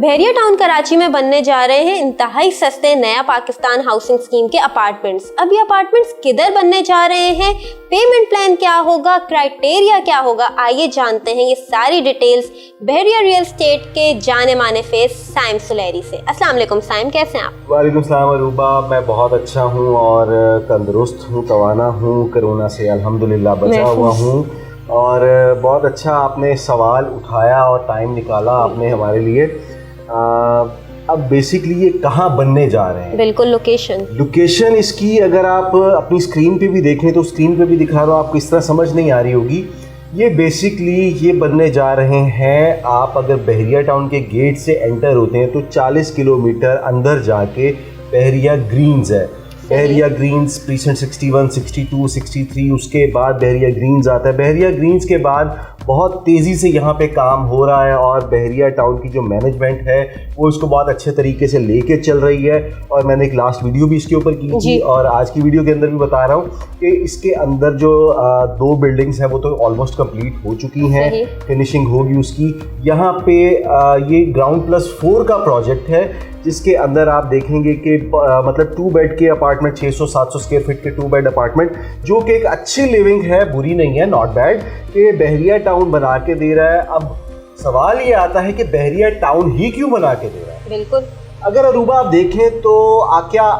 बहरिया town Karachi में बनने जा रहे हैं इंतहाई सस्ते नया पाकिस्तान हाउसिंग स्कीम के अपार्टमेंट्स। अब ये अपार्टमेंट्स किधर बनने जा रहे हैं, पेमेंट प्लान क्या होगा, क्राइटेरिया क्या होगा, आइए जानते हैं ये सारी डिटेल्स बहरिया रियल एस्टेट के जाने माने फेस साइम सुलेरी से। अस्सलाम वालेकुम साइम, कैसे हैं आप? वालेकुम सलाम अरूबा, मैं बहुत अच्छा हूँ और तंदुरुस्त हूँ, तवाना हूँ, कोरोना से अल्हम्दुलिल्लाह बचा हुआ हूँ। और बहुत अच्छा आपने सवाल उठाया और टाइम निकाला आपने हमारे लिए। अब बेसिकली ये कहाँ बनने जा रहे हैं? बिल्कुल, लोकेशन इसकी अगर आप अपनी स्क्रीन पे भी देखें तो स्क्रीन पे भी दिखा रहा हूँ, आपको इस तरह समझ नहीं आ रही होगी। ये बेसिकली ये बनने जा रहे हैं, आप अगर बहरिया टाउन के गेट से एंटर होते हैं तो 40 किलोमीटर अंदर जाके बहरिया ग्रीन्स है। बहरिया ग्रीन्स प्रीसेंट 61, 62, 63, उसके बाद बहरिया ग्रीन्स आता है। बहरिया ग्रीन्स के बाद बहुत तेज़ी से यहाँ पे काम हो रहा है और बहरिया टाउन की जो मैनेजमेंट है वो इसको बहुत अच्छे तरीके से लेके चल रही है। और मैंने एक लास्ट वीडियो भी इसके ऊपर की थी और आज की वीडियो के अंदर भी बता रहा हूँ कि इसके अंदर जो 2 बिल्डिंग्स हैं वो तो ऑलमोस्ट कंप्लीट हो चुकी हैं, फिनिशिंग होगी उसकी। यहाँ पे ये ग्राउंड प्लस 4 का प्रोजेक्ट है जिसके अंदर आप देखेंगे कि मतलब 2 बेड के अपार्टमेंट, 600-700 स्क्वायर फीट के 2 बेड अपार्टमेंट, जो कि एक अच्छी लिविंग है, बुरी नहीं है, नॉट बैड, कि बहरिया टाउन बना के दे रहा है। अब सवाल ये आता है कि बहरिया टाउन ही क्यों बना के दे रहा है? बिल्कुल। अगर अरूबा आप देखें तो क्या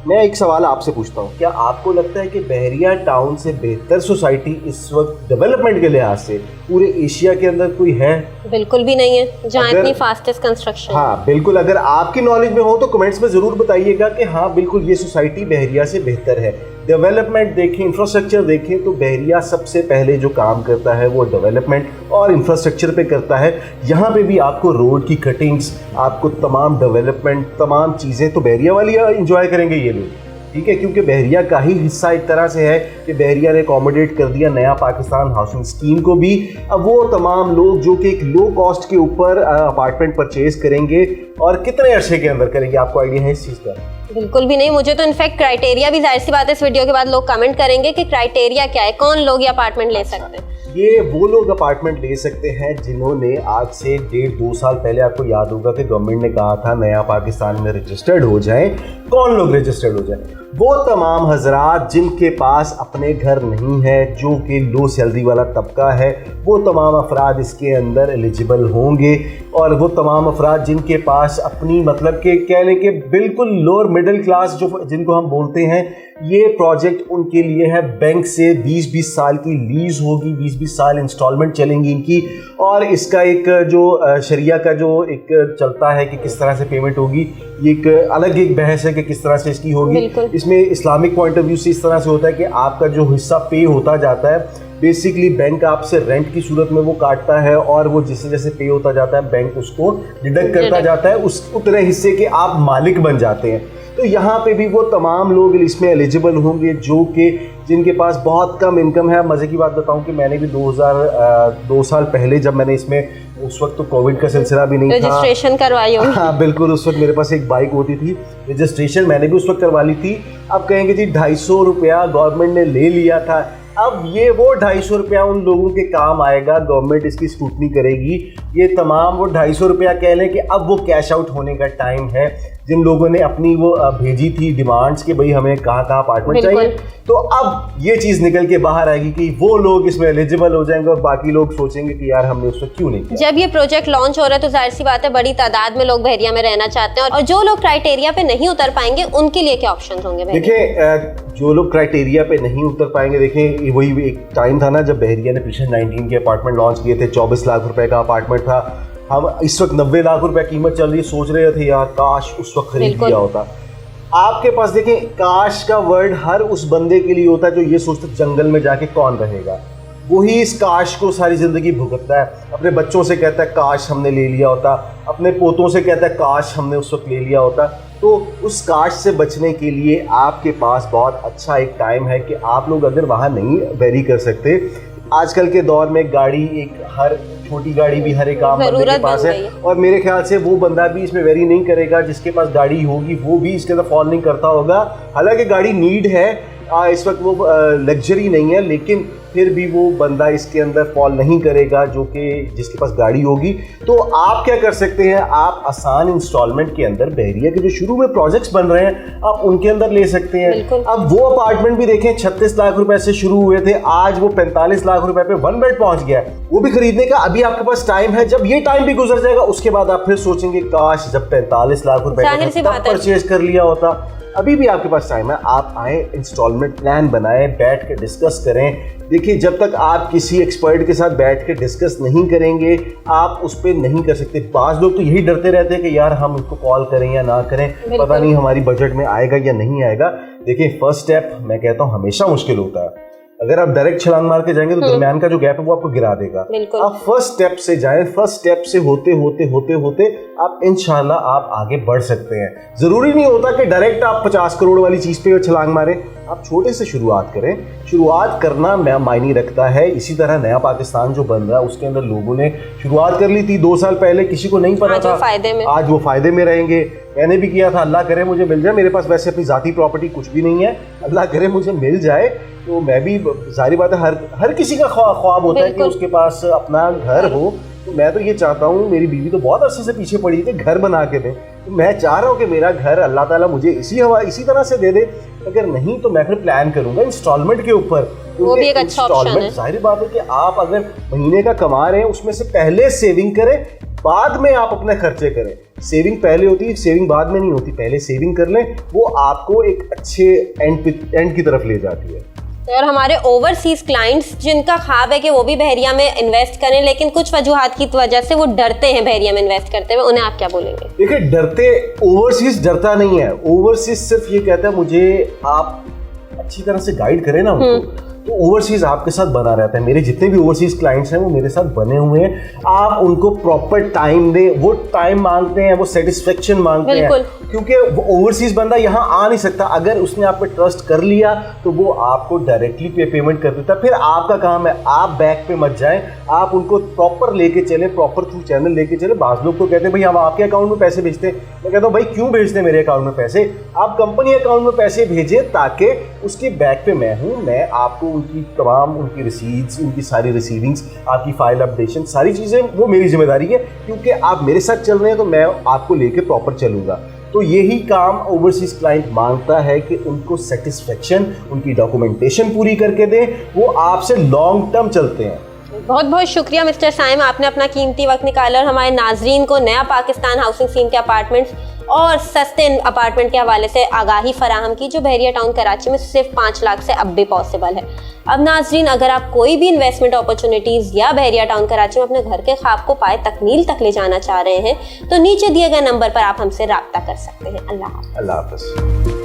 मैं एक सवाल आपसे पूछता हूँ, क्या आपको लगता है कि बहरिया टाउन से बेहतर सोसाइटी इस वक्त डेवलपमेंट के लिहाज से पूरे एशिया के अंदर कोई है? बिल्कुल भी नहीं है, जहाँ इतनी फास्टेस्ट कंस्ट्रक्शन। हाँ बिल्कुल, अगर आपकी नॉलेज में हो तो कमेंट्स में ज़रूर बताइएगा कि हाँ बिल्कुल ये सोसाइटी बहरिया से बेहतर है। डेवलपमेंट देखें, इंफ्रास्ट्रक्चर देखें तो बहरिया सबसे पहले जो काम करता है वो डेवलपमेंट और इंफ्रास्ट्रक्चर पे करता है। यहाँ पे भी आपको रोड की कटिंग्स, आपको तमाम डेवलपमेंट, तमाम चीज़ें तो बहरिया वाली इंजॉय करेंगे ये लोग, ठीक है, क्योंकि बहरिया का ही हिस्सा एक तरह से है कि बहरिया ने अकोमोडेट कर दिया नया पाकिस्तान हाउसिंग स्कीम को भी। अब वो तमाम लोग जो कि एक लो कॉस्ट के ऊपर अपार्टमेंट परचेज करेंगे और कितने अरसे के अंदर करेंगे, आपको आइडिया है इस चीज़ का? बिल्कुल भी नहीं। मुझे तो इनफैक्ट क्राइटेरिया भी, जाहिर सी बात है इस वीडियो के बाद लोग कमेंट करेंगे कि क्राइटेरिया क्या है, कौन लोग ये अपार्टमेंट ले सकते हैं। ये वो लोग अपार्टमेंट ले सकते हैं जिन्होंने आज से 1.5-2 साल पहले, आपको याद होगा कि गवर्नमेंट ने कहा था नया पाकिस्तान में रजिस्टर्ड हो जाएं। कौन लोग रजिस्टर्ड हो जाएं? वो तमाम हजरात जिनके पास अपने घर नहीं है, जो कि लो सैलरी वाला तबका है, वो तमाम अफराद इसके अंदर एलिजिबल होंगे। और वो तमाम अफराद जिनके पास अपनी, मतलब कि कह लें कि बिल्कुल लोअर मिडिल क्लास जो जिनको हम बोलते हैं, ये प्रोजेक्ट उनके लिए है। बैंक से 20-20 साल की लीज होगी, 20-20 साल इंस्टॉलमेंट चलेंगी इनकी। और इसका एक जो शरिया का जो एक चलता है कि किस तरह से पेमेंट होगी, ये एक अलग एक बहस है कि किस तरह से इसकी होगी। इसमें इस्लामिक पॉइंट ऑफ व्यू से इस तरह से होता है कि आपका जो हिस्सा पे होता जाता है, बेसिकली बैंक आपसे रेंट की सूरत में वो काटता है और वो जैसे जैसे पे होता जाता है बैंक उसको डिडक्ट करता जाता है, उस उतने हिस्से के आप मालिक बन जाते हैं। तो यहाँ पे भी वो तमाम लोग इसमें एलिजिबल होंगे जो कि जिनके पास बहुत कम इनकम है। मज़े की बात बताऊं कि मैंने भी 2 साल पहले, जब मैंने इसमें, उस वक्त तो कोविड का सिलसिला भी नहीं था, रजिस्ट्रेशन करवाई होगी। हाँ बिल्कुल, उस वक्त मेरे पास एक बाइक होती थी, रजिस्ट्रेशन मैंने भी उस वक्त करवा ली थी। अब कहेंगे जी 250 रुपया गवर्नमेंट ने ले लिया था। अब ये वो 250 रुपया उन लोगों के काम आएगा, गवर्नमेंट इसकी स्क्रूटनी करेगी। ये तमाम वो 250 रुपया कह लें कि अब वो कैश आउट होने का टाइम है। जिन लोगों ने अपनी वो भेजी थी डिमांड्स कि भाई हमें कहाँ अपार्टमेंट चाहिए, तो अब ये चीज़ निकल के बाहर आएगी कि वो लोग इसमें एलिजिबल हो जाएंगे और बाकी लोग सोचेंगे कि यार हमने उसको क्यों नहीं किया। जब ये प्रोजेक्ट लॉन्च हो रहा है तो जाहिर सी बात है बड़ी तादाद में लोग बहरिया में रहना चाहते हैं, और जो लोग क्राइटेरिया पे नहीं उतर पाएंगे उनके लिए क्या ऑप्शन होंगे? देखिए, जो लोग क्राइटेरिया पे नहीं उतर पाएंगे, देखें वही एक टाइम था ना जब बहरिया ने प्रीसेंट 19 के अपार्टमेंट लॉन्च किए थे। 24 लाख रुपए का अपार्टमेंट था। हम इस वक्त 90 लाख रुपए कीमत चल रही है। सोच रहे थे यार काश उस वक्त खरीद लिया होता। आपके पास देखें, काश का वर्ड हर उस बंदे के लिए होता है जो ये सोचता जंगल में जाके कौन रहेगा। वही इस काश को सारी ज़िंदगी भुगतता है। अपने बच्चों से कहता है काश हमने ले लिया होता, अपने पोतों से कहता है काश हमने उस वक्त ले लिया होता। तो उस काश से बचने के लिए आपके पास बहुत अच्छा एक टाइम है कि आप लोग अगर वहाँ नहीं वेरी कर सकते, आजकल के दौर में गाड़ी, एक हर छोटी गाड़ी भी हर एक आम बंदे के पास है, और मेरे ख्याल से वो बंदा भी इसमें वेरी नहीं करेगा जिसके पास गाड़ी होगी, वो भी इसके अंदर फॉल नहीं करता होगा। हालांकि गाड़ी नीड है, इस वक्त वो लग्जरी नहीं है, लेकिन फिर भी वो बंदा इसके अंदर फॉल नहीं करेगा जो कि जिसके पास गाड़ी होगी, तो आप क्या कर सकते हैं, आप आसान इंस्टॉलमेंट के अंदर बहरिया के जो शुरू में प्रोजेक्ट्स बन रहे हैं आप उनके अंदर ले सकते हैं। अब वो अपार्टमेंट भी देखें 36 लाख रुपए से शुरू हुए थे, आज वो 45 लाख रुपए पे 1 बेड पहुंच गया है, वो भी खरीदने का अभी आपके पास टाइम है। जब ये टाइम भी गुजर जाएगा उसके बाद आप फिर सोचेंगे काश जब 45 लाख रुपए का परचेज कर लिया होता। अभी भी आपके पास टाइम है, आप आए, इंस्टॉलमेंट प्लान बनाएं, बैठ के डिस्कस करें। देखिए जब तक आप किसी एक्सपर्ट के साथ बैठ के डिस्कस नहीं करेंगे आप उस पर नहीं कर सकते। बाज़ लोग तो यही डरते रहते हैं कि यार हम उसको कॉल करें या ना करें, पता नहीं हमारी बजट में आएगा या नहीं आएगा। देखिए फर्स्ट स्टेप मैं कहता हूँ हमेशा मुश्किल होता है, अगर आप डायरेक्ट छलांग मार के जाएंगे तो दरमियान का जो गैप है वो आपको गिरा देगा। आप फर्स्ट स्टेप से जाएं, फर्स्ट स्टेप से होते होते होते होते आप इंशाल्लाह आप आगे बढ़ सकते हैं। जरूरी नहीं होता कि डायरेक्ट आप 50 करोड़ वाली चीज पे छलांग मारें, आप छोटे से शुरुआत करें। शुरुआत करना मायने रखता है। इसी तरह नया पाकिस्तान जो बन रहा है उसके अंदर लोगों ने शुरुआत कर ली थी 2 साल पहले, किसी को नहीं पता था, आज वो फायदे में रहेंगे। मैंने भी किया था, अल्लाह करे मुझे मिल जाए, मेरे पास वैसे अपनी जाती प्रॉपर्टी कुछ भी नहीं है, अल्लाह करे मुझे मिल जाए तो मैं भी, सारी बात है हर किसी का ख्वाब होता है कि उसके पास अपना घर हो। तो मैं तो ये चाहता हूँ, मेरी बीवी तो बहुत अरसे से पीछे पड़ी थी घर बना के दें, तो मैं चाह रहा हूँ कि मेरा घर अल्लाह ताला मुझे इसी तरह से दे दे। अगर नहीं तो मैं फिर प्लान करूंगा इंस्टॉलमेंट के ऊपर, वो भी एक अच्छा ऑप्शन है। जाहिर बात है कि आप अगर महीने का कमा रहे हैं उसमें से पहले सेविंग करें, बाद में आप अपने खर्चे करें। सेविंग पहले होती है, सेविंग बाद में नहीं होती, पहले सेविंग कर लें, वो आपको एक अच्छे एंड की तरफ ले जाती है। और हमारे ओवरसीज क्लाइंट्स जिनका ख्वाब है कि वो भी बहरिया में इन्वेस्ट करें लेकिन कुछ वजूहात की वजह से वो डरते हैं बहरिया में इन्वेस्ट करते हुए, उन्हें आप क्या बोलेंगे? देखिए डरते, ओवरसीज डरता नहीं है, ओवरसीज सिर्फ ये कहता है मुझे आप अच्छी तरह से गाइड करें ना उनको, तो ओवरसीज आपके साथ बना रहता है। मेरे जितने भी ओवरसीज क्लाइंट्स हैं वो मेरे साथ बने हुए हैं। आप उनको प्रॉपर टाइम दें, वो टाइम मांगते हैं, वो सेटिस्फेक्शन मांगते हैं, क्योंकि वो ओवरसीज बंदा यहाँ आ नहीं सकता। अगर उसने आप पे ट्रस्ट कर लिया तो वो आपको डायरेक्टली पेमेंट कर देता है। फिर आपका काम है आप बैक पे मत जाएं, आप उनको प्रॉपर लेके चलें, प्रॉपर थ्रू चैनल लेके चलें। बाज़ लोग तो कहते हैं भाई हम आपके अकाउंट में पैसे भेजते हैं, मैं कहता हूँ भाई क्यों भेजते हैं मेरे अकाउंट में पैसे, आप कंपनी अकाउंट में पैसे भेजें ताकि उसके बैक पे मैं हूँ, मैं आपको उनकी तमाम उनकी रिसीट्स, उनकी सारी रिसीविंग्स, आपकी फाइल अपडेशन, सारी चीज़ें वो मेरी जिम्मेदारी है, क्योंकि आप मेरे साथ चल रहे हैं तो मैं आपको लेके प्रॉपर चलूँगा। तो यही काम ओवरसीज क्लाइंट मांगता है कि उनको सेटिस्फेक्शन, उनकी डॉक्यूमेंटेशन पूरी करके दें, वो आपसे लॉन्ग टर्म चलते हैं। बहुत बहुत शुक्रिया मिस्टर साइम, आपने अपना कीमती वक्त निकाला और हमारे नाजरीन को नया पाकिस्तान हाउसिंग स्कीम के अपार्टमेंट्स और सस्ते अपार्टमेंट के हवाले से आगाही फराहम की जो बहरिया टाउन कराची में सिर्फ 5 लाख से अब भी पॉसिबल है। अब नाजरीन अगर आप कोई भी इन्वेस्टमेंट अपॉर्चुनिटीज़ या बहरिया टाउन कराची में अपने घर के ख्वाब को पाए तकमील तक ले जाना चाह रहे हैं तो नीचे दिए गए नंबर पर आप हमसे रब्ता कर सकते हैं। अल्लाह हाफ़िज़।